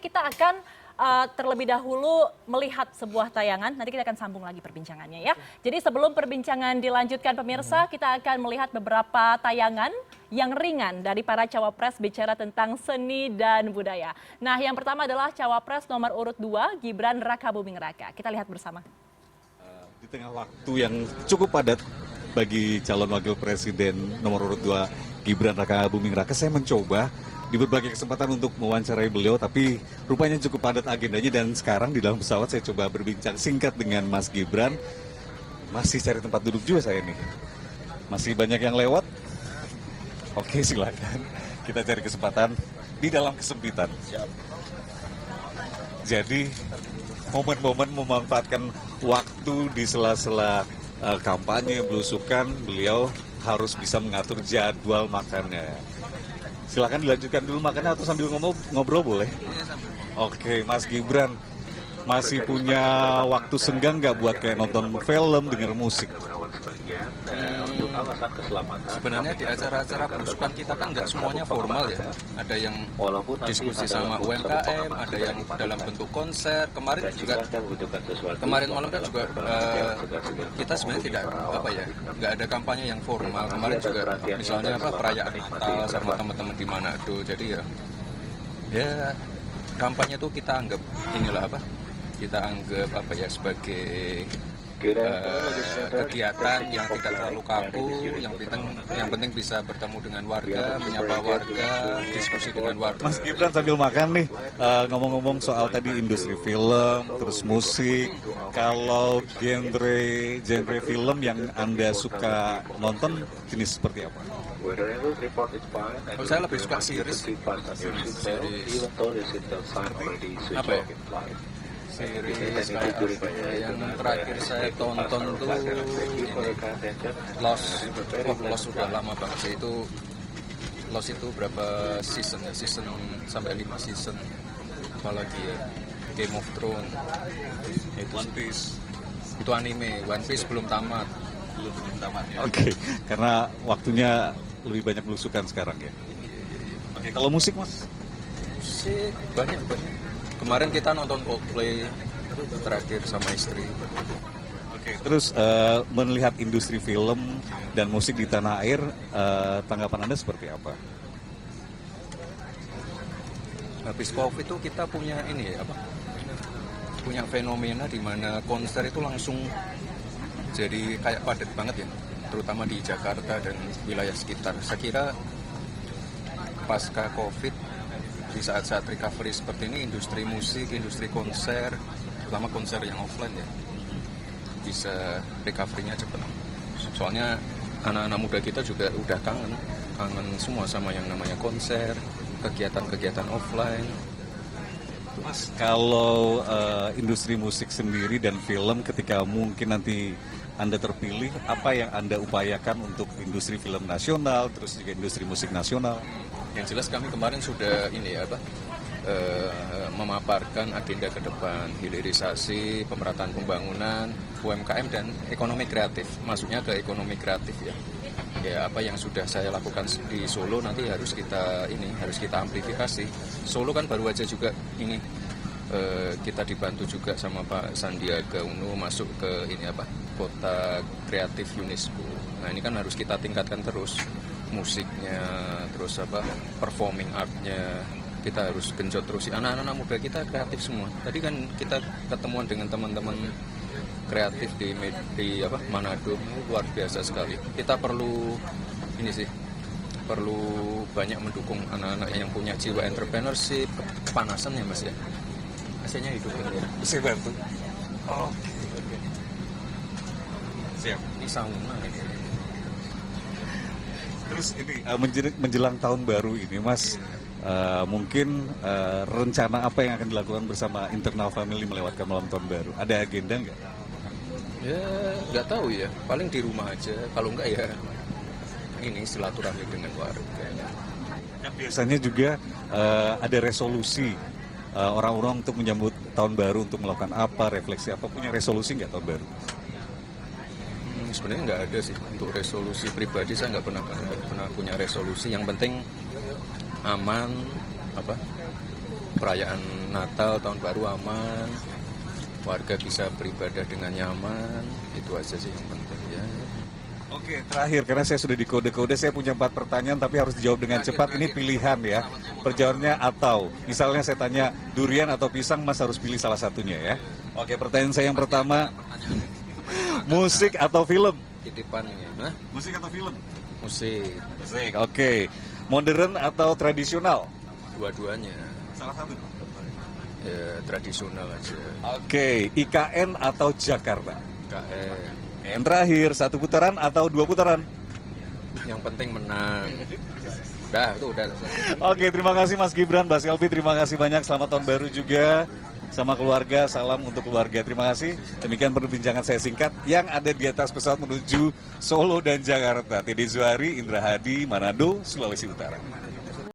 Kita akan terlebih dahulu melihat sebuah tayangan, nanti kita akan sambung lagi perbincangannya ya. Jadi sebelum perbincangan dilanjutkan pemirsa, kita akan melihat beberapa tayangan yang ringan dari para cawapres bicara tentang seni dan budaya. Nah, yang pertama adalah cawapres nomor urut 2, Gibran Rakabuming Raka. Kita lihat bersama. Di tengah waktu yang cukup padat bagi calon wakil presiden nomor urut 2, Gibran Rakabuming Raka, saya mencoba di berbagai kesempatan untuk mewawancarai beliau, tapi rupanya cukup padat agendanya dan sekarang di dalam pesawat saya coba berbincang singkat dengan Mas Gibran. Masih cari tempat duduk juga saya nih. Masih banyak yang lewat? Oke, silakan. Kita cari kesempatan di dalam kesempitan. Jadi momen-momen memanfaatkan waktu di sela-sela kampanye belusukan, beliau harus bisa mengatur jadwal makannya. Silakan dilanjutkan dulu makannya atau sambil ngobrol boleh? Oke, Mas Gibran, masih punya waktu senggang nggak buat kayak nonton film, denger musik? Sebenarnya di acara-acara belusukan kita kan nggak semuanya formal ya. Ada yang diskusi sama UMKM, ada yang dalam bentuk konser. Kemarin malam kan juga kita sebenarnya tidak nggak ada kampanye yang formal. Kemarin juga misalnya perayaan Natal sama teman-teman di Manado. Jadi ya kampanye itu kita anggap sebagai kegiatan yang tidak terlalu kaku, yang penting bisa bertemu dengan warga, menyapa warga, diskusi dengan warga. Mas Gibran sambil makan nih, ngomong-ngomong soal tadi industri film, terus musik, kalau genre film yang Anda suka nonton jenis seperti apa? Kalau saya lebih suka series. Apa ya? Series yang terakhir saya tonton tuh Lost sudah lama banget sih. Lost itu berapa season ya? Season sampai 5 season. Apalagi ya Game of Thrones itu One Piece. Itu anime. One Piece belum tamat ya. Oke, karena waktunya lebih banyak belusukan sekarang ya. Oke, kalau musik Mas? Musik banyak. Kemarin kita nonton Coldplay terakhir sama istri. Oke, terus melihat industri film dan musik di tanah air, tanggapan Anda seperti apa? Habis COVID itu kita punya punya fenomena di mana konser itu langsung jadi kayak padat banget ya, terutama di Jakarta dan wilayah sekitar. Saya kira pasca COVID, di saat-saat recovery seperti ini, industri musik, industri konser, terutama konser yang offline ya, bisa recovery-nya cepat. Soalnya anak-anak muda kita juga udah kangen semua sama yang namanya konser, kegiatan-kegiatan offline. Mas, kalau industri musik sendiri dan film ketika mungkin nanti Anda terpilih, apa yang Anda upayakan untuk industri film nasional, terus juga industri musik nasional? Yang jelas kami kemarin sudah memaparkan agenda ke depan, hilirisasi, pemerataan pembangunan, UMKM dan ekonomi kreatif. Masuknya ke ekonomi kreatif ya. Ya, apa yang sudah saya lakukan di Solo nanti harus kita amplifikasi. Solo kan baru aja juga kita dibantu juga sama Pak Sandiaga Uno masuk ke kota kreatif UNESCO. Nah, ini kan harus kita tingkatkan terus. Musiknya, terus performing artnya, kita harus genjot terus. Anak-anak muda kita kreatif semua. Tadi kan kita ketemuan dengan teman-teman kreatif di Manado, luar biasa sekali. Kita perlu banyak mendukung anak-anak yang punya jiwa entrepreneurship, kepanasan ya Mas ya. Hasilnya hidup ya. Bisa bantu. Oke. Siap. Ini sauna ya. Terus ini menjelang tahun baru ini Mas, mungkin rencana apa yang akan dilakukan bersama internal family melewatkan malam tahun baru? Ada agenda nggak? Ya nggak tahu ya, paling di rumah aja. Kalau nggak ya ini silaturahmi dengan warga. Kan biasanya juga ada resolusi orang-orang untuk menyambut tahun baru, untuk melakukan apa, refleksi apa, punya resolusi nggak tahun baru? Sebenarnya nggak ada sih untuk resolusi pribadi. Saya nggak pernah punya resolusi. Yang penting aman perayaan Natal, tahun baru aman, warga bisa beribadah dengan nyaman, itu aja sih yang penting ya. Oke, terakhir karena saya sudah dikode-kode, saya punya 4 pertanyaan tapi harus dijawab dengan cepat. Ini pilihan ya. Perjawabannya atau. Misalnya saya tanya durian atau pisang, Mas harus pilih salah satunya ya. Oke, pertanyaan saya yang pertama, musik atau film? Titipan ini, nah, Musik atau film? musik, Musik. Oke. Modern atau tradisional? dua-duanya, Salah satu. ya tradisional aja. Oke, IKN atau Jakarta? KM, Yang terakhir, 1 putaran atau 2 putaran? yang penting menang. Udah, itu udah. Oke, terima kasih Mas Gibran, Mbak Selvi, terima kasih banyak. Selamat tahun baru juga sama keluarga, salam untuk keluarga. Terima kasih. Demikian perbincangan saya singkat yang ada di atas pesawat menuju Solo dan Jakarta. Teddy Zuhari, Indra Hadi, Manado, Sulawesi Utara.